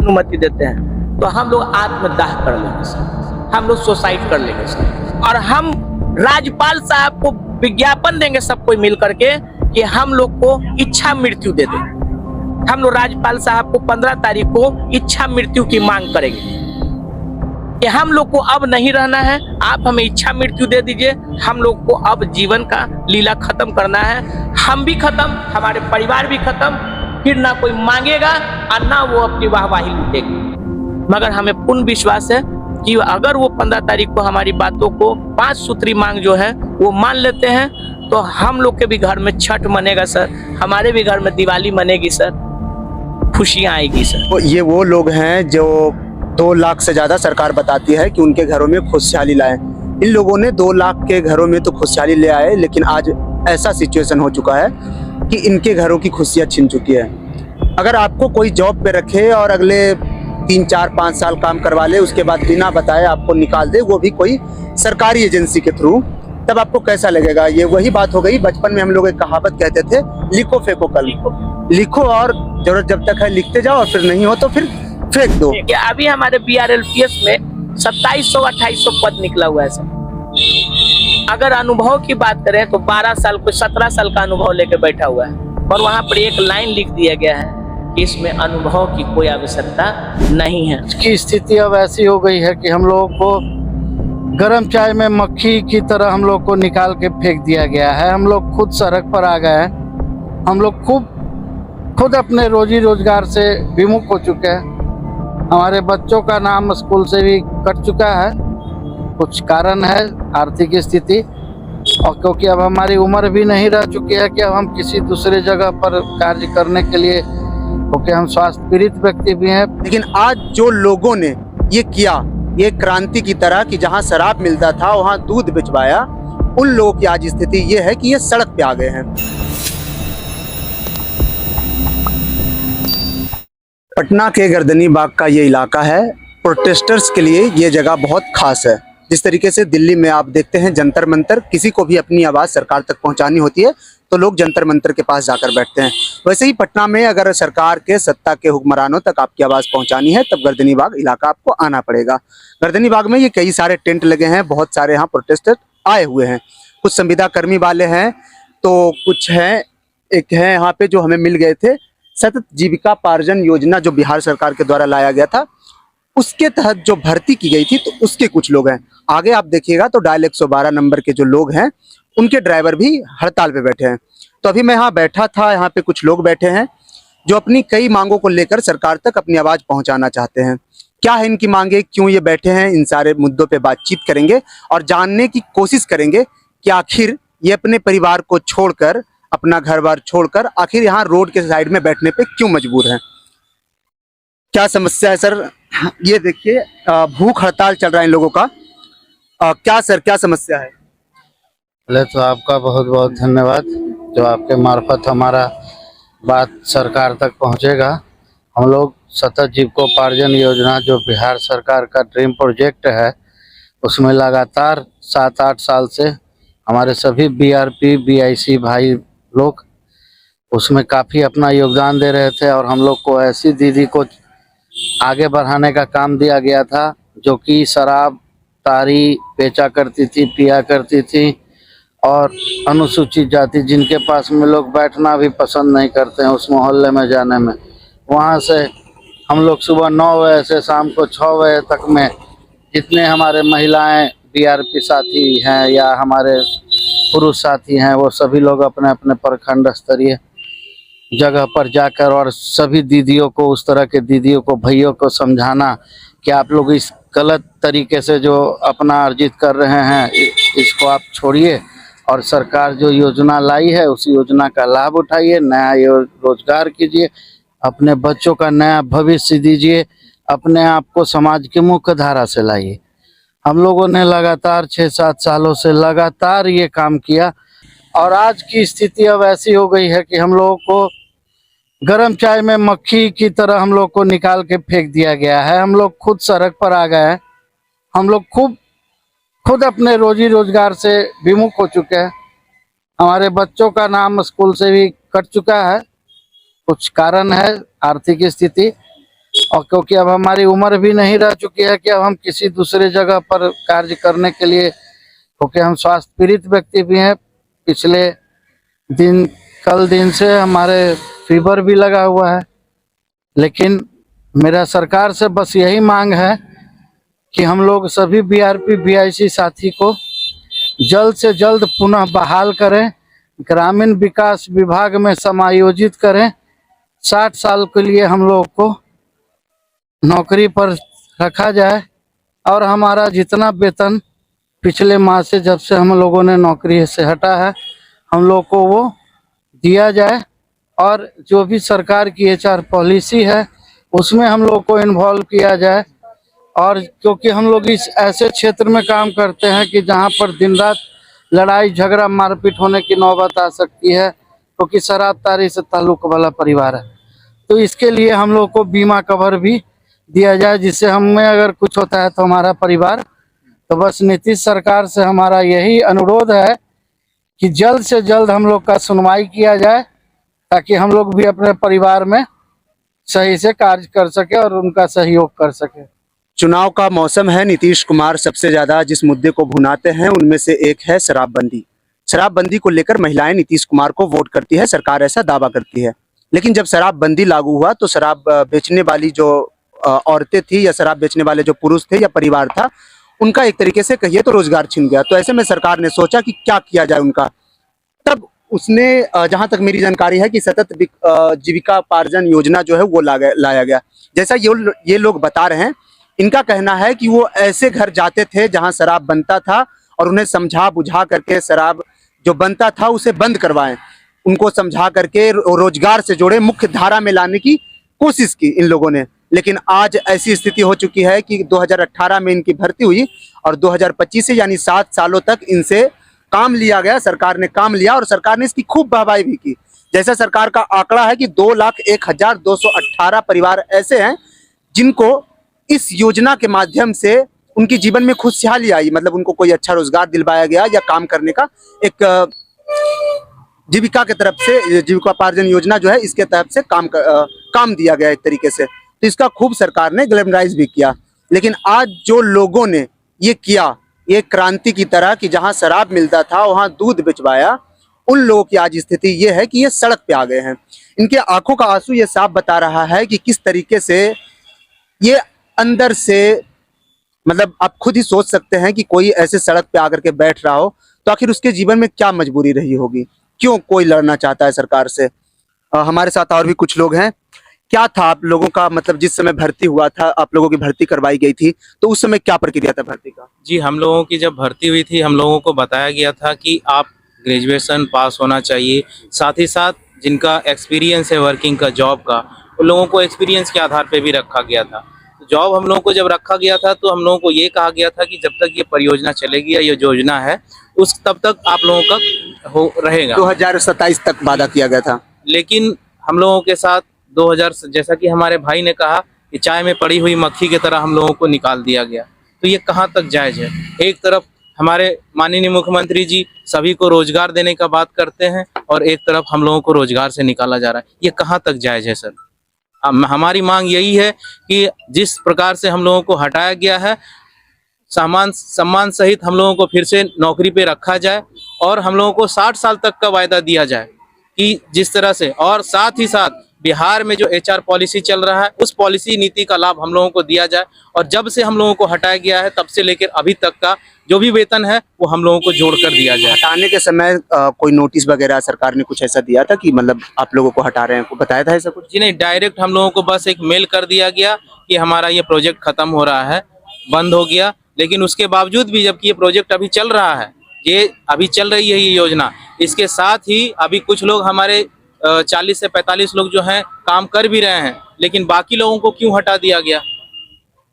अनुमति देते हैं तो हम लोग आत्मदाह कर लेंगे सर, हम लोग सुसाइड कर लेंगे सर। और हम राज्यपाल साहब को विज्ञापन देंगे सब कोई मिल करके कि हम लोग को इच्छा मृत्यु दे दें। हम लोग राज्यपाल साहब को 15 तारीख को इच्छा मृत्यु की मांग करेंगे कि हम लोग को अब नहीं रहना है, आप हमें इच्छा मृत्यु दे दीजिए। हम लोग को अब जीवन का लीला खत्म करना है, हम भी खत्म, हमारे परिवार भी खत्म, फिर ना कोई मांगेगा और ना वो अपनी वाहवाही लूटेगी। मगर हमें पूर्ण विश्वास है कि अगर वो 15 तारीख को हमारी बातों को 5 सूत्री मांग जो है वो मान लेते हैं तो हम लोग के भी घर में छठ मनेगा सर, हमारे भी घर में दिवाली मनेगी सर, खुशियाँ आएगी सर। तो ये वो लोग हैं जो 2 लाख से ज़्यादा सरकार बताती है कि उनके घरों में खुशहाली लाए। इन लोगों ने 2 लाख के घरों में तो खुशहाली ले आए, लेकिन आज ऐसा सिचुएशन हो चुका है कि इनके घरों की खुशियाँ छिन चुकी है। अगर आपको कोई जॉब पे रखे और अगले 3, 4, 5 साल काम करवा ले, उसके बाद बिना बताए आपको निकाल दे, वो भी कोई सरकारी एजेंसी के थ्रू, तब आपको कैसा लगेगा? ये वही बात हो गई, बचपन में हम लोग एक कहावत कहते थे, लिखो फेंको कल। लिखो और जरूरत जब तक है लिखते जाओ और फिर नहीं हो तो फिर फेंक दो। अभी हमारे BRLPS में 2700-2800 पद निकला हुआ है सर। अगर अनुभव की बात करें तो 12 साल कोई 17 साल का अनुभव लेके बैठा हुआ है और वहां पर एक लाइन लिख दिया गया है कि इसमें अनुभव की कोई आवश्यकता नहीं है। इसकी स्थिति अब ऐसी हो गई है कि हम लोगों को गर्म चाय में मक्खी की तरह हम लोग को निकाल के फेंक दिया गया है। हम लोग खुद सड़क पर आ गए हैं, हम लोग खुद अपने रोजी रोजगार से विमुख हो चुके हैं। हमारे बच्चों का नाम स्कूल से भी कट चुका है, कुछ कारण है आर्थिक स्थिति, और क्योंकि अब हमारी उम्र भी नहीं रह चुकी है कि अब हम किसी दूसरे जगह पर कार्य करने के लिए, क्योंकि हम स्वास्थ्य पीड़ित व्यक्ति भी हैं। लेकिन आज जो लोगों ने ये किया, ये क्रांति की तरह कि जहां शराब मिलता था वहां दूध बिचवाया, उन लोगों की आज स्थिति ये है कि ये सड़क पे आ गए हैं। पटना के गर्दनी बाग का ये इलाका है, प्रोटेस्टर्स के लिए ये जगह बहुत खास है। जिस तरीके से दिल्ली में आप देखते हैं जंतर मंतर, किसी को भी अपनी आवाज़ सरकार तक पहुंचानी होती है तो लोग जंतर मंतर के पास जाकर बैठते हैं, वैसे ही पटना में अगर सरकार के सत्ता के हुक्मरानों तक आपकी आवाज़ पहुंचानी है तब गर्दनी बाग इलाका आपको आना पड़ेगा। गर्दनी बाग में ये कई सारे टेंट लगे हैं, बहुत सारे यहाँ प्रोटेस्टर आए हुए हैं, कुछ संविदा कर्मी वाले हैं तो कुछ हैं, एक है यहाँ पे जो हमें मिल गए थे, सतत जीविका पार्जन योजना जो बिहार सरकार के द्वारा लाया गया था, उसके तहत जो भर्ती की गई थी तो उसके कुछ लोग हैं। आगे आप देखिएगा तो डायल 112 नंबर के जो लोग हैं उनके ड्राइवर भी हड़ताल पे बैठे हैं। तो अभी मैं यहाँ बैठा था, यहाँ पे कुछ लोग बैठे हैं जो अपनी कई मांगों को लेकर सरकार तक अपनी आवाज़ पहुँचाना चाहते हैं। क्या है इनकी मांगे, क्यों ये बैठे हैं, इन सारे मुद्दों पे बातचीत करेंगे और जानने की कोशिश करेंगे कि आखिर ये अपने परिवार को छोड़कर, अपना घर बार छोड़कर आखिर यहाँ रोड के साइड में बैठने पे क्यों मजबूर हैं। क्या समस्या है सर? ये देखिए भूख हड़ताल चल रहा है इन लोगों का। क्या सर, क्या समस्या है? पहले तो आपका बहुत बहुत धन्यवाद, जो आपके मार्फत हमारा बात सरकार तक पहुंचेगा। हम लोग सतत जीविकोपार्जन योजना जो बिहार सरकार का ड्रीम प्रोजेक्ट है, उसमें लगातार 7-8 साल से हमारे सभी BRP BIC भाई लोग उसमें काफ़ी अपना योगदान दे रहे थे और हम लोग को ऐसी दीदी को आगे बढ़ाने का काम दिया गया था जो कि शराब तारी बेचा करती थी, पिया करती थी, और अनुसूचित जाति जिनके पास में लोग बैठना भी पसंद नहीं करते हैं उस मोहल्ले में जाने में, वहाँ से हम लोग सुबह 9 बजे से शाम को 6 बजे तक में जितने हमारे महिलाएं BRP साथी हैं या हमारे पुरुष साथी हैं, वो सभी लोग अपने अपने प्रखंड स्तरीय जगह पर जाकर और सभी दीदियों को, उस तरह के दीदियों को, भैयों को समझाना कि आप लोग इस गलत तरीके से जो अपना अर्जित कर रहे हैं इसको आप छोड़िए और सरकार जो योजना लाई है उस योजना का लाभ उठाइए, नया रोजगार कीजिए, अपने बच्चों का नया भविष्य दीजिए, अपने आप को समाज की मुख्य धारा से लाइए। हम लोगों ने लगातार 6-7 सालों से लगातार ये काम किया और आज की स्थिति अब ऐसी हो गई है कि हम लोगों को गर्म चाय में मक्खी की तरह हम लोग को निकाल के फेंक दिया गया है। हम लोग खुद सड़क पर आ गए हैं, हम लोग खुद अपने रोजी रोजगार से विमुख हो चुके हैं। हमारे बच्चों का नाम स्कूल से भी कट चुका है, कुछ कारण है आर्थिक स्थिति, और क्योंकि अब हमारी उम्र भी नहीं रह चुकी है कि अब हम किसी दूसरे जगह पर कार्य करने के लिए, क्योंकि हम स्वास्थ्य पीड़ित व्यक्ति भी हैं। पिछले कल दिन से हमारे फीवर भी लगा हुआ है। लेकिन मेरा सरकार से बस यही मांग है कि हम लोग सभी बीआरपी बीआईसी साथी को जल्द से जल्द पुनः बहाल करें, ग्रामीण विकास विभाग में समायोजित करें। 60 साल के लिए हम लोग को नौकरी पर रखा जाए और हमारा जितना वेतन पिछले माह से जब से हम लोगों ने नौकरी से हटा है हम लोग को वो दिया जाए। और जो भी सरकार की एचआर पॉलिसी है उसमें हम लोग को इन्वॉल्व किया जाए। और क्योंकि हम लोग इस ऐसे क्षेत्र में काम करते हैं कि जहां पर दिन रात लड़ाई झगड़ा मारपीट होने की नौबत आ सकती है, क्योंकि शराब तारी से ताल्लुक वाला परिवार है। तो इसके लिए हम लोग को बीमा कवर भी दिया जाए, जिससे हमें अगर कुछ होता है तो हमारा परिवार। तो बस नीतीश सरकार से हमारा यही अनुरोध है कि जल्द से जल्द हम लोग का सुनवाई किया जाए, ताकि हम लोग भी अपने परिवार में सही से कार्य कर सके और उनका सहयोग कर सके। चुनाव का मौसम है। नीतीश कुमार सबसे ज्यादा जिस मुद्दे को भुनाते हैं उनमें से एक है शराबबंदी। शराबबंदी को लेकर महिलाएं नीतीश कुमार को वोट करती है, सरकार ऐसा दावा करती है। लेकिन जब शराबबंदी लागू हुआ तो शराब बेचने वाली जो औरतें थी या शराब बेचने वाले जो पुरुष थे या परिवार था, उनका एक तरीके से कहिए तो रोजगार छिन गया। तो ऐसे में सरकार ने सोचा कि क्या किया जाए उनका। तब उसने जहां तक मेरी जानकारी है कि सतत जीविकापार्जन योजना जो है वो लाया गया। जैसा ये लोग बता रहे हैं, इनका कहना है कि वो ऐसे घर जाते थे जहां शराब बनता था और उन्हें समझा बुझा करके शराब जो बनता था उसे बंद करवाएं, उनको समझा करके रोजगार से जोड़े, मुख्य धारा में लाने की कोशिश की इन लोगों ने। लेकिन आज ऐसी स्थिति हो चुकी है कि 2018 में इनकी भर्ती हुई और 2025 से यानी 7 सालों तक इनसे काम लिया गया। सरकार ने काम लिया और सरकार ने इसकी खूब वाहवाही भी की। जैसा सरकार का आंकड़ा है कि 2,01,218 परिवार ऐसे हैं जिनको इस योजना के माध्यम से उनके जीवन में खुशहाली आई, मतलब उनको कोई अच्छा रोजगार दिलवाया गया या काम करने का एक जीविका के तरफ से, जीविकोपार्जन योजना जो है इसके तहत से काम दिया गया एक तरीके से। तो इसका खूब सरकार ने ग्लैमराइज भी किया। लेकिन आज जो लोगों ने ये किया, ये क्रांति की तरह कि जहां शराब मिलता था वहां दूध बिचवाया, उन लोगों की आज स्थिति ये है कि ये सड़क पे आ गए हैं। इनके आंखों का आंसू ये साफ बता रहा है कि किस तरीके से ये अंदर से, मतलब आप खुद ही सोच सकते हैं कि कोई ऐसे सड़क पे आकर के बैठ रहा हो तो आखिर उसके जीवन में क्या मजबूरी रही होगी, क्यों कोई लड़ना चाहता है सरकार से। हमारे साथ और भी कुछ लोग हैं। क्या था आप लोगों का, मतलब जिस समय भर्ती हुआ था, आप लोगों की भर्ती करवाई गई थी, तो उस समय क्या प्रक्रिया था भर्ती का? जी, हम लोगों की जब भर्ती हुई थी हम लोगों को बताया गया था कि आप ग्रेजुएशन पास होना चाहिए, साथ ही साथ जिनका एक्सपीरियंस है वर्किंग का, जॉब का, उन लोगों को एक्सपीरियंस के आधार पे भी रखा गया था। तो जॉब हम लोगों को जब रखा गया था तो हम लोगों को ये कहा गया था कि जब तक ये परियोजना चलेगी या ये योजना है तब तक आप लोगों का रहेगा। 2027 तक वादा किया गया था। लेकिन हम लोगों के साथ 2000, जैसा कि हमारे भाई ने कहा कि चाय में पड़ी हुई मक्खी की तरह हम लोगों को निकाल दिया गया। तो ये कहाँ तक जायज़ है? एक तरफ हमारे माननीय मुख्यमंत्री जी सभी को रोजगार देने का बात करते हैं और एक तरफ हम लोगों को रोजगार से निकाला जा रहा है। ये कहाँ तक जायज़ है सर? हमारी मांग यही है कि जिस प्रकार से हम लोगों को हटाया गया है, सम्मान सहित हम लोगों को फिर से नौकरी पे रखा जाए और हम लोगों को 60 साल तक का वायदा दिया जाए कि जिस तरह से, और साथ ही साथ बिहार में जो एचआर पॉलिसी चल रहा है उस पॉलिसी नीति का लाभ हम लोगों को दिया जाए। और जब से हम लोगों को हटाया गया है तब से लेकर अभी तक का जो भी वेतन है वो हम लोगों को जोड़कर दिया जाए। हटाने के समय कोई नोटिस वगैरह सरकार ने कुछ ऐसा दिया था कि मतलब आप लोगों को हटा रहे हैं, को बताया था ऐसा कुछ? जी नहीं, डायरेक्ट हम लोगों को बस एक मेल कर दिया गया कि हमारा ये प्रोजेक्ट खत्म हो रहा है, बंद हो गया। लेकिन उसके बावजूद भी जबकि ये प्रोजेक्ट अभी चल रहा है, ये अभी चल रही है ये योजना, इसके साथ ही अभी कुछ लोग हमारे 40 से 45 लोग जो हैं काम कर भी रहे हैं, लेकिन बाकी लोगों को क्यों हटा दिया गया?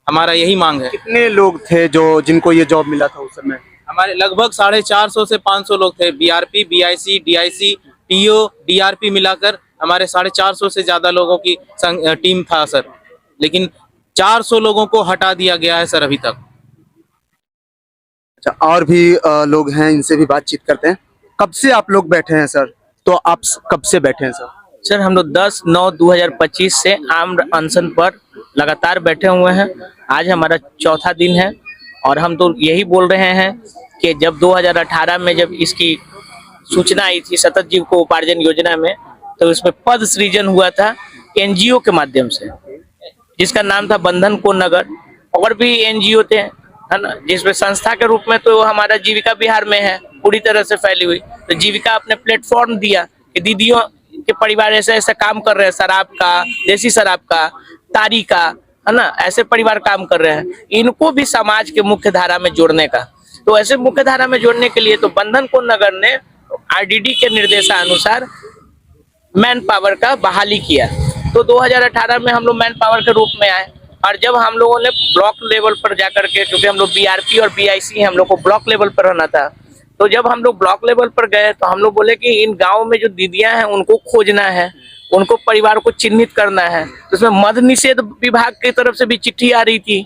हमारा यही मांग है। कितने लोग थे जो जिनको ये जॉब मिला था उस समय? हमारे लगभग 450 से 500 लोग थे। BRP, BIC, DIC, TO, DRP मिलाकर हमारे 450 से ज्यादा लोगों की टीम था सर, लेकिन 400 लोगों को हटा दिया गया है सर अभी तक। अच्छा, और भी लोग हैं, इनसे भी बातचीत करते हैं। कब से आप लोग बैठे हैं सर? तो आप कब से बैठे हैं सर? सर हम लोग 10/9/2025 से आम अनशन पर लगातार बैठे हुए हैं। आज हमारा चौथा दिन है और हम तो यही बोल रहे हैं कि जब 2018 में जब इसकी सूचना आई थी सतत जीविकोपार्जन योजना में, तो इसमें पद सृजन हुआ था एनजीओ के माध्यम से, जिसका नाम था बंधन को नगर। और भी एनजीओ थे, है ना, जिसमें संस्था के रूप में तो हमारा जीविका बिहार में है पूरी तरह से फैली हुई। तो जीविका अपने प्लेटफॉर्म दिया कि दीदियों के परिवार ऐसे ऐसे काम कर रहे हैं, शराब का, देसी शराब का, तारी का, है ना, ऐसे परिवार काम कर रहे हैं, इनको भी समाज के मुख्य धारा में जोड़ने का। तो ऐसे मुख्य धारा में जोड़ने के लिए तो बंधन को नगर ने आरडीडी के निर्देशानुसार मैन पावर का बहाली किया। तो 2018 में हम लोग मैन पावर के रूप में आए और जब हम लोगों ने ब्लॉक लेवल पर जाकर के, क्योंकि हम लोग बीआरपी और बीआईसी हम लोग को ब्लॉक लेवल पर रहना था, तो जब हम लोग ब्लॉक लेवल पर गए तो हम लोग बोले कि इन गाँव में जो दीदियां हैं उनको खोजना है, उनको परिवार को चिन्हित करना है। तो उसमें मद निषेध विभाग की तरफ से भी चिट्ठी आ रही थी,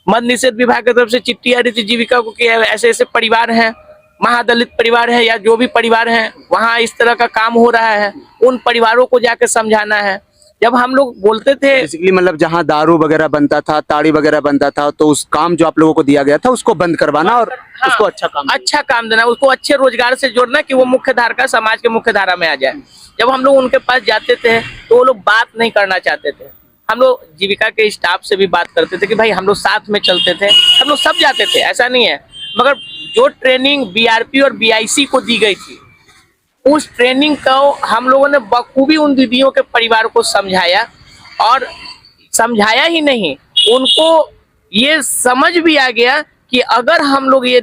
मद निषेध विभाग की तरफ से चिट्ठी आ रही थी जीविका को कि ऐसे ऐसे परिवार हैं, महादलित परिवार है या जो भी परिवार है वहाँ इस तरह का काम हो रहा है, उन परिवारों को जाके समझाना है। जब हम लोग बोलते थे बेसिकली मतलब जहाँ दारू वगैरह बनता था, ताड़ी वगैरह बनता था, तो उस काम जो आप लोगों को दिया गया था उसको बंद करवाना और हाँ, उसको अच्छा काम देना, उसको अच्छे रोजगार से जोड़ना कि वो मुख्य धारा का, समाज के मुख्य धारा में आ जाए। जब हम लोग उनके पास जाते थे तो वो लोग बात नहीं करना चाहते थे। हम लोग जीविका के स्टाफ से भी बात करते थे कि भाई हम लोग साथ में चलते थे, हम लोग सब जाते थे, ऐसा नहीं है, मगर जो ट्रेनिंग बीआरपी और बीआईसी को दी गई थी उस ट्रेनिंग को हम लोगों ने बखूबी उन दीदियों के परिवार को समझाया। और समझाया ही नहीं, उनको ये समझ भी आ गया कि अगर हम लोग ये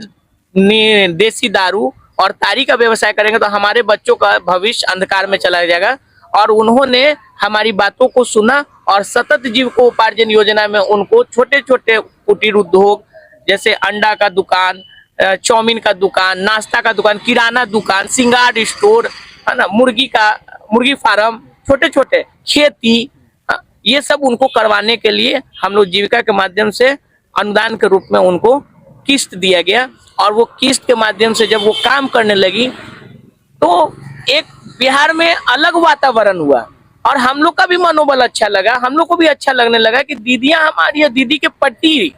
देसी दारू और तारी का व्यवसाय करेंगे तो हमारे बच्चों का भविष्य अंधकार में चला जाएगा। और उन्होंने हमारी बातों को सुना और सतत जीविकोपार्जन योजना में उनको छोटे छोटे कुटीर उद्योग जैसे अंडा का दुकान, चाउमीन का दुकान, नाश्ता का दुकान, किराना दुकान, सिंगार स्टोर, है ना, मुर्गी फार्म, छोटे छोटे खेती, ये सब उनको करवाने के लिए हम लोग जीविका के माध्यम से अनुदान के रूप में उनको किस्त दिया गया। और वो किस्त के माध्यम से जब वो काम करने लगी तो एक बिहार में अलग वातावरण हुआ और हम लोग का भी मनोबल अच्छा लगा, हम लोग को भी अच्छा लगने लगा कि दीदियां हमारी दीदी के पट्टी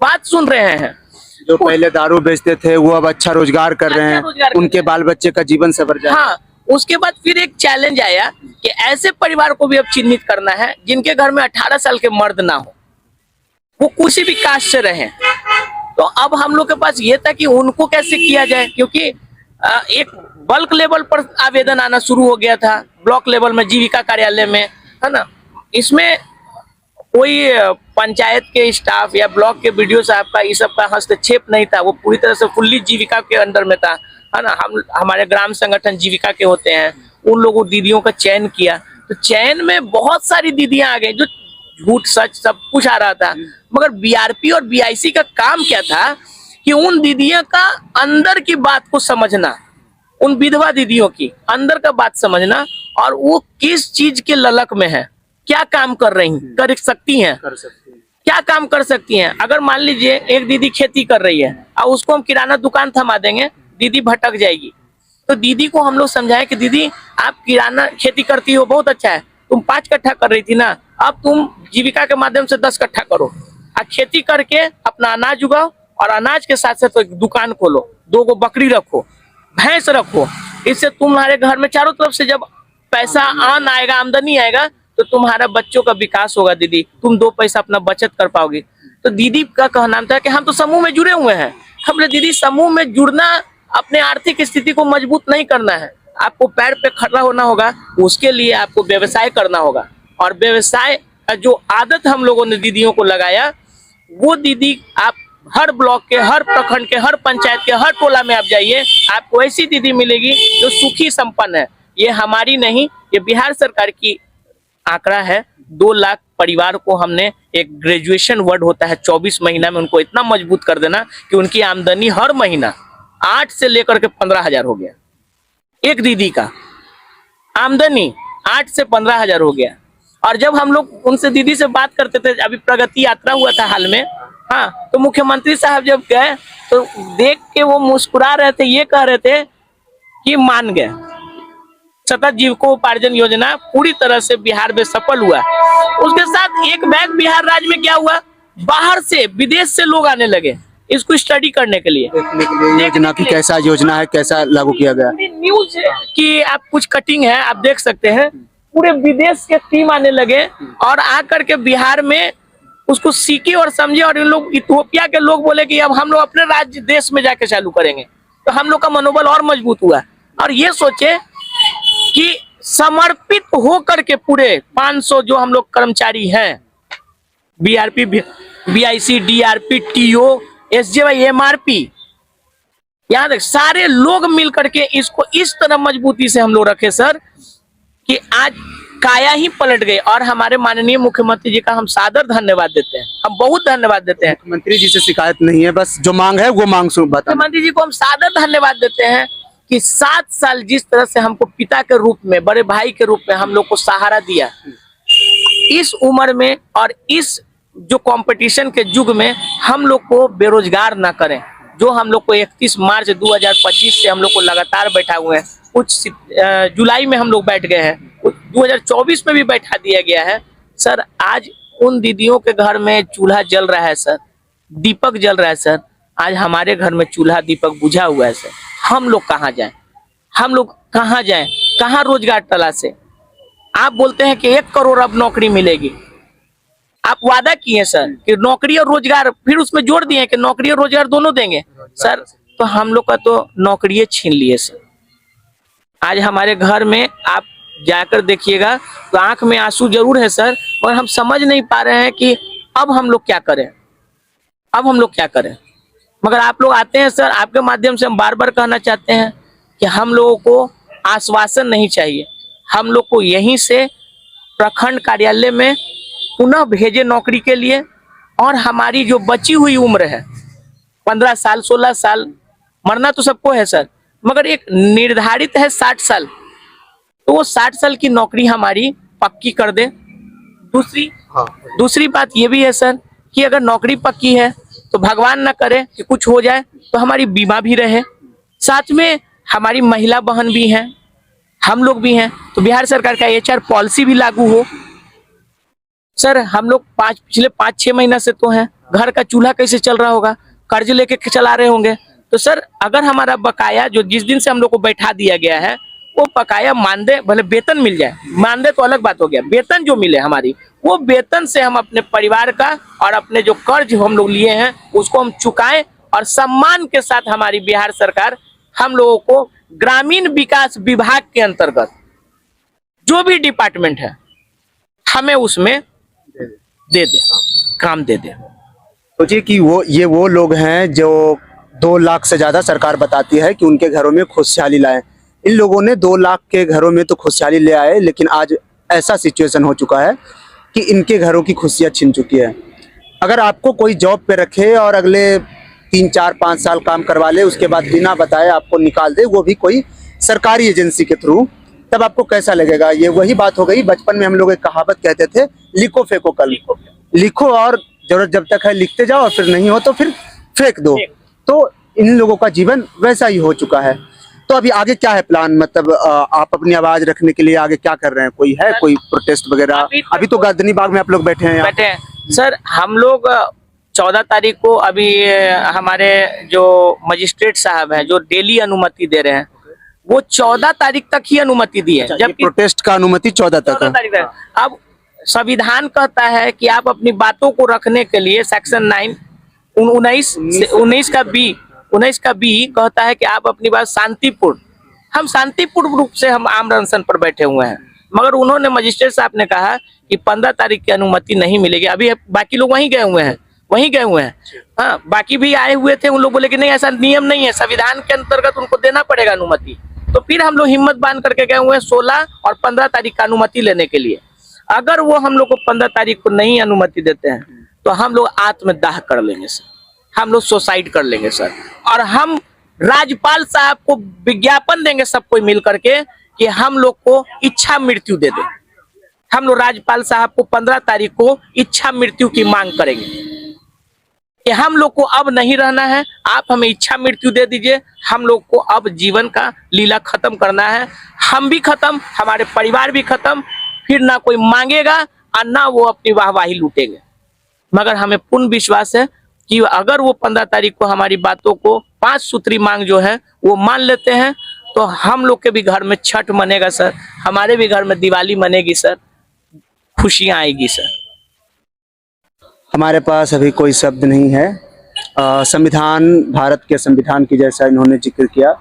बात सुन रहे हैं। जो पहले दारू बेचते थे वो अब अच्छा रोजगार कर रहे हैं, उनके बाल बच्चे का जीवन सवर जाए। हाँ, उसके बाद फिर एक चैलेंज आया कि ऐसे परिवार को भी अब चिन्हित करना है जिनके घर में 18 साल के मर्द ना हो, वो किसी भी कास्ट से रहे। तो अब हम लोग के पास ये था कि उनको कैसे किया जाए, क्योंकि एक बल्क लेवल पर आवेदन आना शुरू हो गया था, ब्लॉक लेवल में जीविका कार्यालय में, है ना। इसमें कोई पंचायत के स्टाफ या ब्लॉक के बीडीओ साहब का इस सब का हस्तक्षेप नहीं था, वो पूरी तरह से फुल्ली जीविका के अंडर में था, है ना। हमारे ग्राम संगठन जीविका के होते हैं, उन लोगों दीदियों का चयन किया। तो चयन में बहुत सारी दीदियां आ गई जो झूठ सच सब कुछ आ रहा था, मगर बीआरपी और बीआईसी का काम क्या था कि उन दीदियों का अंदर की बात को समझना, उन विधवा दीदियों की अंदर का बात समझना और वो किस चीज के ललक में है, क्या काम कर सकती हैं, क्या काम कर सकती हैं। अगर मान लीजिए एक दीदी खेती कर रही है और उसको हम किराना दुकान थमा देंगे, दीदी भटक जाएगी। तो दीदी को हम लोग समझाए कि दीदी आप किराना खेती करती हो, बहुत अच्छा है, तुम 5 कट्ठा कर रही थी ना, अब तुम जीविका के माध्यम से 10 कट्ठा करो, आप खेती करके अपना अनाज उगाओ और अनाज के साथ साथ एक दुकान खोलो, 2 गो बकरी रखो, भैंस रखो। इससे तुम्हारे घर में चारों तरफ से जब पैसा आएगा, आमदनी आएगा, तो तुम्हारा बच्चों का विकास होगा दीदी, तुम 2 पैसा अपना बचत कर पाओगी। तो दीदी का कहना था कि हम तो समूह में जुड़े हुए हैं। हम बोले दीदी समूह में जुड़ना अपने आर्थिक स्थिति को मजबूत नहीं करना है, आपको पैर पे खड़ा होना होगा, उसके लिए आपको व्यवसाय करना होगा। और व्यवसाय का जो आदत हम लोगों ने दीदियों को लगाया, वो दीदी आप हर ब्लॉक के, हर प्रखंड के, हर पंचायत के, हर टोला में आप जाइए, आपको ऐसी दीदी मिलेगी जो सुखी संपन्न है। ये हमारी नहीं, ये बिहार सरकार की आंकड़ा है। 2 लाख परिवार को हमने, एक ग्रेजुएशन वर्ड होता है, 24 महीना में उनको इतना मजबूत कर देना कि उनकी आमदनी हर महीना 8 से लेकर के 15,000 हो गया। एक दीदी का आमदनी 8 से 15,000 हो गया। और जब हम लोग उनसे दीदी से बात करते थे, अभी प्रगति यात्रा हुआ था हाल में, हाँ, तो मुख्यमंत्री साहब जब गए तो देख के वो मुस्कुरा रहे थे, ये कह रहे थे कि मान गए, सतत जीविकोपार्जन योजना पूरी तरह से बिहार में सफल हुआ। उसके साथ एक बैग बिहार राज्य में क्या हुआ, बाहर से विदेश से लोग आने लगे इसको स्टडी करने के लिए। योजना की कैसा योजना है, कैसा लागू किया गया? न्यूज की आप कुछ कटिंग है, आप देख सकते हैं, पूरे विदेश के टीम आने लगे और आकर के बिहार में उसको सीखे और समझे। और इन लोग इथियोपिया के लोग बोले कि अब हम लोग अपने राज्य देश में जाके चालू करेंगे, तो हम लोग का मनोबल और मजबूत हुआ। और ये सोचे कि समर्पित होकर के पूरे 500 जो हम लोग कर्मचारी हैं, BRP, BIC, DRP, TO, SJY, MRP, यहाँ तक सारे लोग मिल करके इसको इस तरह मजबूती से हम लोग रखे सर कि आज काया ही पलट गई। और हमारे माननीय मुख्यमंत्री जी का हम सादर धन्यवाद देते हैं, हम बहुत धन्यवाद देते हैं। मुख्यमंत्री जी से शिकायत नहीं है, बस जो मांग है वो मांग सुन बता। मुख्यमंत्री जी को हम सादर धन्यवाद देते हैं कि 7 साल जिस तरह से हमको पिता के रूप में, बड़े भाई के रूप में हम लोग को सहारा दिया, इस उम्र में और इस जो कंपटीशन के युग में हम लोग को बेरोजगार ना करें। जो हम लोग को 31 मार्च 2025 से हम लोग को लगातार बैठा हुए हैं, कुछ जुलाई में हम लोग बैठ गए हैं, कुछ 2024 में भी बैठा दिया गया है सर। आज उन दीदियों के घर में चूल्हा जल रहा है सर, दीपक जल रहा है सर। आज हमारे घर में चूल्हा दीपक बुझा हुआ है सर। हम लोग कहाँ जाएं, हम लोग कहाँ जाएं, कहाँ रोजगार तलाशें? आप बोलते हैं कि 1 करोड़ अब नौकरी मिलेगी, आप वादा किए सर कि नौकरी और रोजगार, फिर उसमें जोड़ दिए कि नौकरी और रोजगार दोनों देंगे सर। तो हम लोग का तो नौकरी छीन लिए सर। आज हमारे घर में आप जाकर देखिएगा तो आंख में आंसू जरूर है सर, और हम समझ नहीं पा रहे हैं कि अब हम लोग क्या करें, अब हम लोग क्या करें। मगर आप लोग आते हैं सर, आपके माध्यम से हम बार बार कहना चाहते हैं कि हम लोगों को आश्वासन नहीं चाहिए, हम लोग को यहीं से प्रखंड कार्यालय में पुनः भेजे नौकरी के लिए। और हमारी जो बची हुई उम्र है 15 साल 16 साल, मरना तो सबको है सर, मगर एक निर्धारित है 60 साल, तो वो 60 साल की नौकरी हमारी पक्की कर दे। दूसरी बात ये भी है सर कि अगर नौकरी पक्की है तो भगवान ना करे कि कुछ हो जाए तो हमारी बीमा भी रहे, साथ में हमारी महिला बहन भी हैं, हम लोग भी हैं, तो बिहार सरकार का HR पॉलिसी भी लागू हो सर। हम लोग पिछले 5-6 महीना से तो हैं, घर का चूल्हा कैसे चल रहा होगा, कर्ज लेके चला रहे होंगे। तो सर अगर हमारा बकाया जो जिस दिन से हम लोग को बैठा दिया गया है वो बकाया मानदेय, भले वेतन मिल जाए, मानदेय तो अलग बात हो गया, वेतन जो मिले हमारी, वो वेतन से हम अपने परिवार का और अपने जो कर्ज हम लोग लिए हैं उसको हम चुकाएं। और सम्मान के साथ हमारी बिहार सरकार हम लोगों को ग्रामीण विकास विभाग के अंतर्गत जो भी डिपार्टमेंट है हमें उसमें दे दे, काम दे दे। सोचिए कि वो लोग हैं जो 2 लाख से ज्यादा सरकार बताती है कि उनके घरों में खुशहाली लाए। इन लोगों ने 2 लाख के घरों में तो खुशहाली ले आए, लेकिन आज ऐसा सिचुएशन हो चुका है कि इनके घरों की खुशियां छिन चुकी है। अगर आपको कोई जॉब पे रखे और अगले 3-4-5 साल काम करवा ले, उसके बाद बिना बताए आपको निकाल दे, वो भी कोई सरकारी एजेंसी के थ्रू, तब आपको कैसा लगेगा? ये वही बात हो गई, बचपन में हम लोग एक कहावत कहते थे, लिखो फेंको कल। लिखो और जरूरत जब तक है लिखते जाओ, और फिर नहीं हो तो फिर फेंक दो। तो इन लोगों का जीवन वैसा ही हो चुका है। तो अभी आगे क्या है प्लान? मतलब आप अपनी आवाज रखने के लिए आगे क्या कर रहे हैं? कोई प्रोटेस्ट वगैरह? अभी तो गर्दनी बाग में आप लोग बैठे हैं सर। हम लोग 14 तारीख को अभी हमारे जो मजिस्ट्रेट साहब हैं जो डेली अनुमति दे रहे हैं, वो 14 तारीख तक ही अनुमति दी है, जबकि प्रोटेस्ट का अनुमति 14 तक है। अब संविधान कहता है कि आप अपनी बातों को रखने के लिए सेक्शन 19 का बी कहता है कि आप अपनी बात शांतिपूर्ण, हम शांतिपूर्ण रूप से हम आम अनशन पर बैठे हुए हैं। मगर उन्होंने मजिस्ट्रेट साहब ने कहा कि 15 तारीख की अनुमति नहीं मिलेगी। अभी बाकी लोग वहीं गए हुए हैं, हाँ, बाकी भी आए हुए थे, उन लोग बोले कि नहीं ऐसा नियम नहीं है, संविधान के अंतर्गत उनको देना पड़ेगा अनुमति। तो फिर हम लोग हिम्मत बांध करके गए हुए हैं 16 और 15 तारीख का अनुमति लेने के लिए। अगर वो हम लोग को 15 तारीख को नहीं अनुमति देते हैं तो हम लोग आत्मदाह कर लेंगे सर, हम लोग सुसाइड कर लेंगे सर। और हम राज्यपाल साहब को विज्ञापन देंगे सब कोई मिल करके कि हम लोग को इच्छा मृत्यु दे दे। हम लोग राज्यपाल साहब को 15 तारीख को इच्छा मृत्यु की मांग करेंगे। कि हम लोग को अब नहीं रहना है, आप हमें इच्छा मृत्यु दे दीजिए, हम लोग को अब जीवन का लीला खत्म करना है, हम भी खत्म, हमारे परिवार भी खत्म, फिर ना कोई मांगेगा और ना वो अपनी वाहवाही लूटेंगे। मगर हमें पूर्ण विश्वास है कि अगर वो 15 तारीख को हमारी बातों को 5 सूत्री मांग जो है वो मान लेते हैं तो हम लोग के भी घर में छठ मनेगा सर, हमारे भी घर में दिवाली मनेगी सर, खुशियां आएगी सर। हमारे पास अभी कोई शब्द नहीं है। संविधान, भारत के संविधान की जैसा इन्होंने जिक्र किया,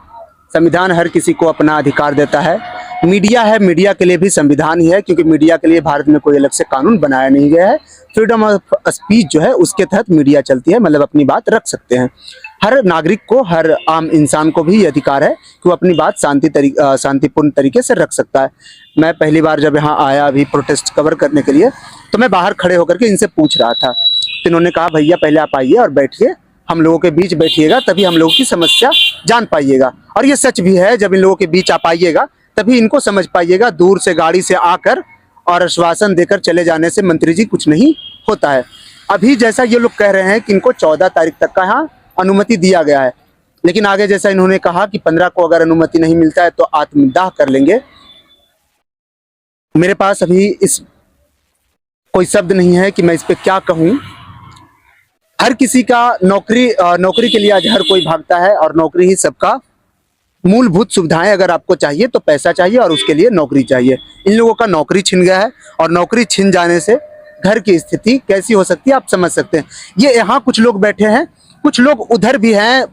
संविधान हर किसी को अपना अधिकार देता है। मीडिया है, मीडिया के लिए भी संविधान ही है, क्योंकि मीडिया के लिए भारत में कोई अलग से कानून बनाया नहीं गया है। फ्रीडम ऑफ स्पीच जो है उसके तहत मीडिया चलती है, मतलब अपनी बात रख सकते हैं। हर नागरिक को, हर आम इंसान को भी ये अधिकार है कि वो अपनी बात शांतिपूर्ण तरीके से रख सकता है। मैं पहली बार जब यहाँ आया अभी प्रोटेस्ट कवर करने के लिए, तो मैं बाहर खड़े होकर के इनसे पूछ रहा था, तो इन्होंने कहा भैया पहले आप आइए और बैठिए, हम लोगों के बीच बैठिएगा तभी हम लोगों की समस्या जान पाइएगा। और ये सच भी है, जब इन लोगों के बीच आप आइएगा तभी इनको समझ पाइएगा। दूर से गाड़ी से आकर और आश्वासन देकर चले जाने से मंत्री जी कुछ नहीं होता है। अभी जैसा ये लोग कह रहे हैं कि इनको 14 तारीख तक का यहाँ अनुमति दिया गया है, लेकिन आगे जैसा इन्होंने कहा कि 15 को अगर अनुमति नहीं मिलता है तो आत्मदाह कर लेंगे। मेरे पास अभी इस कोई शब्द नहीं है कि मैं इस पे क्या कहूं। हर किसी का नौकरी के लिए आज हर कोई भागता है, और नौकरी ही सबका मूलभूत सुविधाएं। अगर आपको चाहिए तो पैसा चाहिए और उसके लिए नौकरी चाहिए। इन लोगों का नौकरी छिन गया है, और नौकरी छिन जाने से घर की स्थिति कैसी हो सकती है आप समझ सकते हैं। ये यहाँ कुछ लोग बैठे हैं, कुछ लोग उधर भी हैं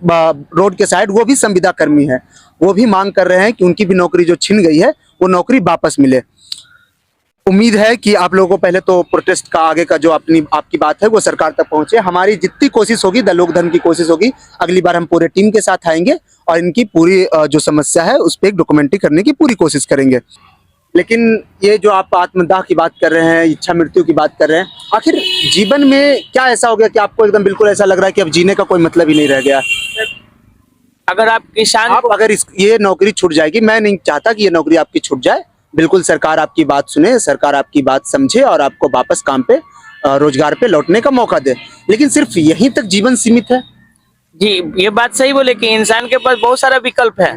रोड के साइड, वो भी संविदा कर्मी हैं, वो भी मांग कर रहे हैं कि उनकी भी नौकरी जो छिन गई है वो नौकरी वापस मिले। उम्मीद है कि आप लोगों को पहले तो प्रोटेस्ट का आगे का जो आपकी बात है वो सरकार तक पहुंचे। हमारी जितनी कोशिश होगी, द लोक धर्म की कोशिश होगी, अगली बार हम पूरे टीम के साथ आएंगे और इनकी पूरी जो समस्या है उस पर एक डॉक्यूमेंट्री करने की पूरी कोशिश करेंगे। लेकिन ये जो आप आत्मदाह की बात कर रहे हैं, इच्छा मृत्यु की बात कर रहे हैं, आखिर जीवन में क्या ऐसा हो गया कि आपको एकदम बिल्कुल ऐसा लग रहा है कि अब जीने का कोई मतलब ही नहीं रह गया? अगर आप किसान अगर ये नौकरी छूट जाएगी, मैं नहीं चाहता कि ये नौकरी आपकी छूट जाए, बिल्कुल सरकार आपकी बात सुने, सरकार आपकी बात समझे और आपको वापस काम पे, रोजगार पे लौटने का मौका दे, लेकिन सिर्फ यहीं तक जीवन सीमित है। जी, ये बात सही बोले कि इंसान के पास बहुत सारा विकल्प है,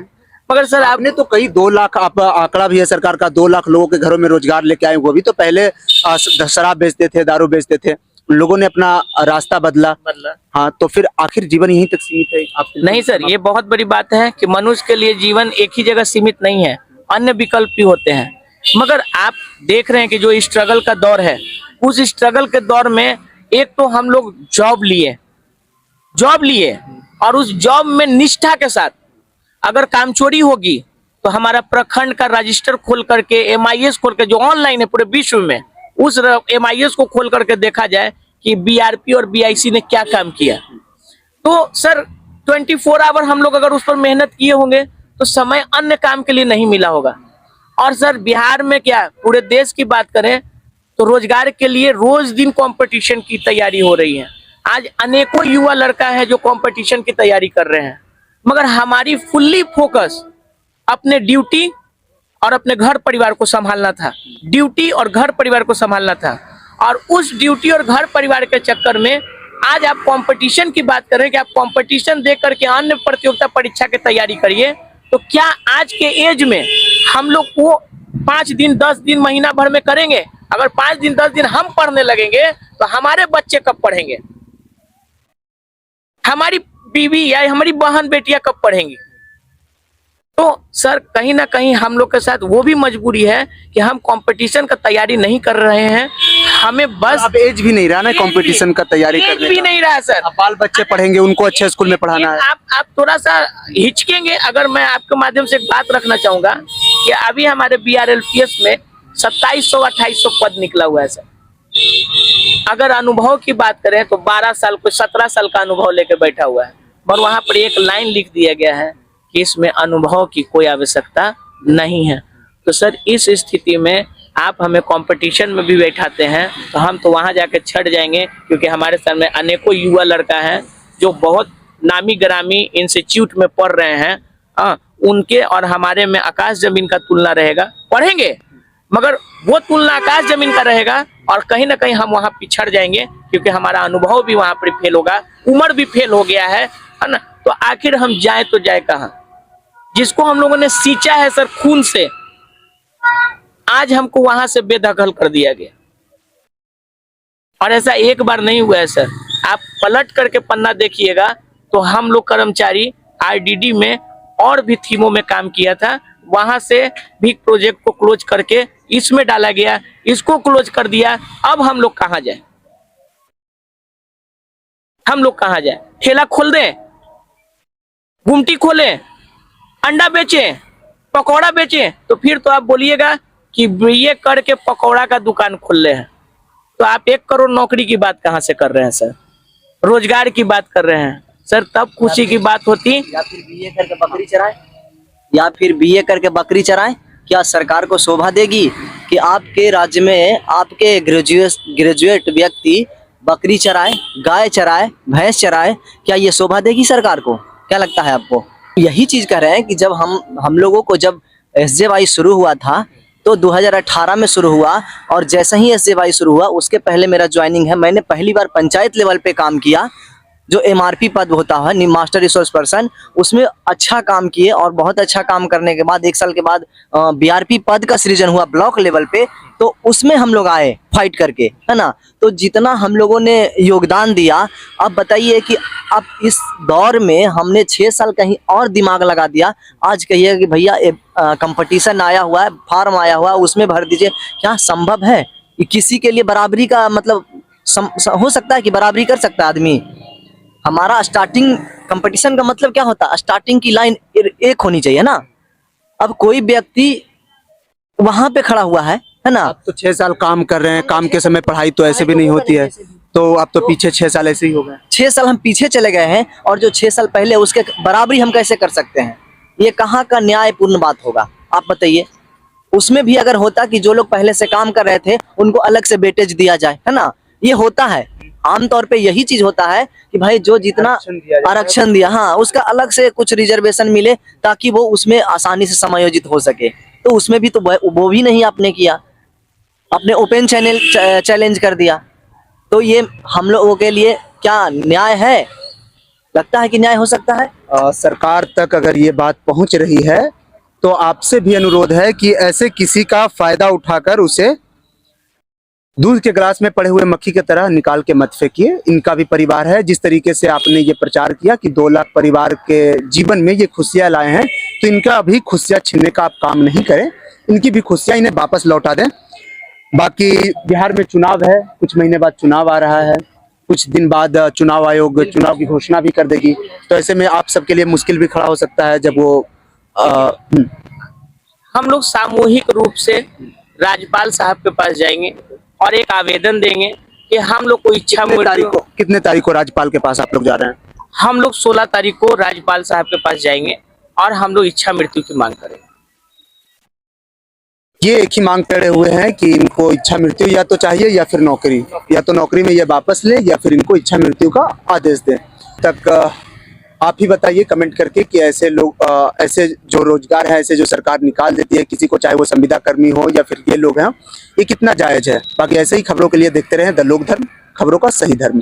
मगर सर आपने तो कई 2 लाख, आप आंकड़ा भी है सरकार का, 2 लाख लोगों के घरों में रोजगार लेके आए। वो भी तो पहले शराब बेचते थे, दारू बेचते थे, उन लोगों ने अपना रास्ता बदला। हाँ, तो फिर आखिर जीवन यहीं तक सीमित है? आप नहीं सर, ये बहुत बड़ी बात है कि मनुष्य के लिए जीवन एक ही जगह सीमित नहीं है, अन्य विकल्प भी होते हैं। मगर आप देख रहे हैं कि जो स्ट्रगल का दौर है, उस स्ट्रगल के दौर में एक तो हम लोग जॉब लिए और उस जॉब में निष्ठा के साथ अगर काम चोरी होगी तो हमारा प्रखंड का रजिस्टर खोल करके, MIS खोल के, जो ऑनलाइन है पूरे विश्व में, उस MIS को खोल करके देखा जाए कि BRP और BIC ने क्या काम किया। तो सर 24 आवर हम लोग अगर उस पर मेहनत किए होंगे तो समय अन्य काम के लिए नहीं मिला होगा। और सर बिहार में क्या, पूरे देश की बात करें तो रोजगार के लिए रोज दिन कंपटीशन की तैयारी हो रही है। आज अनेकों युवा लड़का है जो कंपटीशन की तैयारी कर रहे हैं, मगर हमारी फुल्ली फोकस अपने ड्यूटी और अपने घर परिवार को संभालना था, ड्यूटी और घर परिवार को संभालना था। और उस ड्यूटी और घर परिवार के चक्कर में आज आप कंपटीशन की बात करें कि आप कंपटीशन दे करके अन्य प्रतियोगिता परीक्षा की तैयारी करिए, तो क्या आज के एज में हम लोग को 5 दिन 10 दिन महीना भर में करेंगे? अगर 5 दिन 10 दिन हम पढ़ने लगेंगे तो हमारे बच्चे कब पढ़ेंगे? हमारी बीवी या हमारी बहन बेटियां कब पढ़ेंगी? तो सर कहीं ना कहीं हम लोग के साथ वो भी मजबूरी है कि हम कंपटीशन का तैयारी नहीं कर रहे हैं। हमें बस अब एज भी नहीं रहा ना कंपटीशन का तैयारी करने का। भी नहीं रहा सर। अब बाल बच्चे पढ़ेंगे, उनको अच्छे स्कूल में पढ़ाना है। आप थोड़ा सा हिचकेंगे अगर मैं आपके माध्यम से एक बात रखना चाहूंगा कि अभी हमारे BRLPS में 2700-2800 पद निकला हुआ है सर। अगर अनुभव की बात करें तो 12 साल को 17 साल का अनुभव लेकर बैठा हुआ है, और वहां पर एक लाइन लिख दिया गया है कि इसमें अनुभव की कोई आवश्यकता नहीं है। तो सर इस स्थिति में आप हमें कंपटीशन में भी बैठाते हैं तो हम तो वहां जाके छट जाएंगे, क्योंकि हमारे सामने अनेकों युवा लड़का हैं जो बहुत नामी ग्रामी इंस्टीट्यूट में पढ़ रहे हैं। उनके और हमारे में आकाश जमीन का तुलना रहेगा। पढ़ेंगे मगर वो तुलना आकाश जमीन का रहेगा, और कहीं ना कहीं हम वहां पिछड़ जाएंगे। क्योंकि हमारा अनुभव भी वहां पर फेल होगा, उम्र भी फेल हो गया है ना। तो आखिर हम जाए तो जाए कहाँ? जिसको हम लोगों ने सींचा है सर खून से, आज हमको वहां से बेदखल कर दिया गया। और ऐसा एक बार नहीं हुआ है सर, आप पलट करके पन्ना देखिएगा तो हम लोग कर्मचारी आईडीडी में और भी थीमों में काम किया था, वहां से भी प्रोजेक्ट को क्लोज करके इसमें डाला गया, इसको क्लोज कर दिया। अब हम लोग कहां जाए? हम लोग कहां जाए? ठेला खोल दें, गुमटी खोलें, अंडा बेचें, पकौड़ा बेचें, तो फिर तो आप बोलिएगा कि ये करके पकौड़ा का दुकान खोल ले हैं। तो आप 1 करोड़ नौकरी की बात कहां से कर रहे हैं सर? रोजगार की बात कर रहे हैं सर, तब खुशी की बात होती। या फिर बीए करके बकरी चराए, या फिर बीए करके बकरी चराए। क्या सरकार को शोभा देगी कि आपके राज्य में आपके ग्रेजुएट व्यक्ति बकरी चराए, गाय चराए, भैंस चराए? क्या ये शोभा देगी सरकार को? क्या लगता है आपको? यही चीज कह रहे हैं कि जब हम लोगों को जब एसजेवाई शुरू हुआ था तो 2018 में शुरू हुआ, और जैसे ही एसजेवाई शुरू हुआ उसके पहले मेरा ज्वाइनिंग है। मैंने पहली बार पंचायत लेवल पे काम किया, जो एमआरपी पद होता है, मास्टर रिसोर्स पर्सन, उसमें अच्छा काम किए। और बहुत अच्छा काम करने के बाद 1 साल के बाद बीआरपी पद का सृजन हुआ ब्लॉक लेवल पे, तो उसमें हम लोग आए फाइट करके, है ना। तो जितना हम लोगों ने योगदान दिया, अब बताइए कि अब इस दौर में हमने 6 साल कहीं और दिमाग लगा दिया, आज कहिए कि भैया कंपटीशन आया हुआ है, फॉर्म आया हुआ है, उसमें भर दीजिए। क्या संभव है कि किसी के लिए बराबरी का मतलब हो सकता है कि बराबरी कर सकता है आदमी? हमारा स्टार्टिंग कंपटीशन का मतलब क्या होता है? स्टार्टिंग की लाइन एक होनी चाहिए ना। अब कोई व्यक्ति वहां पे खड़ा हुआ है ना। आप तो 6 साल काम कर रहे हैं, काम के समय पढ़ाई तो ऐसे भी नहीं होती है, तो आप तो पीछे 6 साल ऐसे ही हो गए। 6 साल हम पीछे चले गए हैं, और जो 6 साल पहले उसके बराबरी हम कैसे कर सकते हैं? ये कहाँ का न्यायपूर्ण बात होगा, आप बताइए। उसमें भी अगर होता कि जो लोग पहले से काम कर रहे थे उनको अलग से वेटेज दिया जाए, है ना। ये होता है आमतौर पे, यही चीज होता है कि भाई जो जितना आरक्षण दिया, हाँ, उसका अलग से कुछ रिजर्वेशन मिले ताकि वो उसमें आसानी से समायोजित हो सके। तो उसमें भी तो वो भी नहीं आपने किया, आपने ओपन चैलेंज कर दिया। तो ये हम लोगों के लिए क्या न्याय है? लगता है कि न्याय हो सकता है? सरकार तक अगर ये बात पहुंच रही है तो आपसे भी अनुरोध है कि ऐसे किसी का फायदा उठाकर उसे दूध के गिलास में पड़े हुए मक्खी की तरह निकाल के मत फेंकिए। इनका भी परिवार है। जिस तरीके से आपने ये प्रचार किया कि 2 लाख परिवार के जीवन में ये खुशियां लाए हैं, तो इनका भी खुशियां छीनने का आप काम नहीं करें, इनकी भी खुशियां इन्हें वापस लौटा दें। बाकी बिहार में चुनाव है, कुछ महीने बाद चुनाव आ रहा है, कुछ दिन बाद चुनाव आयोग चुनाव की घोषणा भी कर देगी। तो ऐसे में आप सबके लिए मुश्किल भी खड़ा हो सकता है जब वो हम लोग सामूहिक रूप से राज्यपाल साहब के पास जाएंगे और एक आवेदन देंगे कि हम लोग को इच्छा कितने तारीख को राज्यपाल के पास आप लोग जा रहे हैं? हम लोग 16 तारीख को राज्यपाल साहब के पास जाएंगे और हम लोग इच्छा मृत्यु की मांग करेंगे। ये एक ही मांग करे हुए हैं कि इनको इच्छा मृत्यु या तो चाहिए या फिर नौकरी, या तो नौकरी में ये वापस ले या फिर इनको इच्छा मृत्यु का आदेश दें। तक आप ही बताइए कमेंट करके कि ऐसे लोग, ऐसे जो रोजगार है, ऐसे जो सरकार निकाल देती है किसी को, चाहे वो संविदा कर्मी हो या फिर ये लोग हैं, ये कितना जायज है। बाकी ऐसे ही खबरों के लिए देखते रहें द लोक धर्म, खबरों का सही धर्म।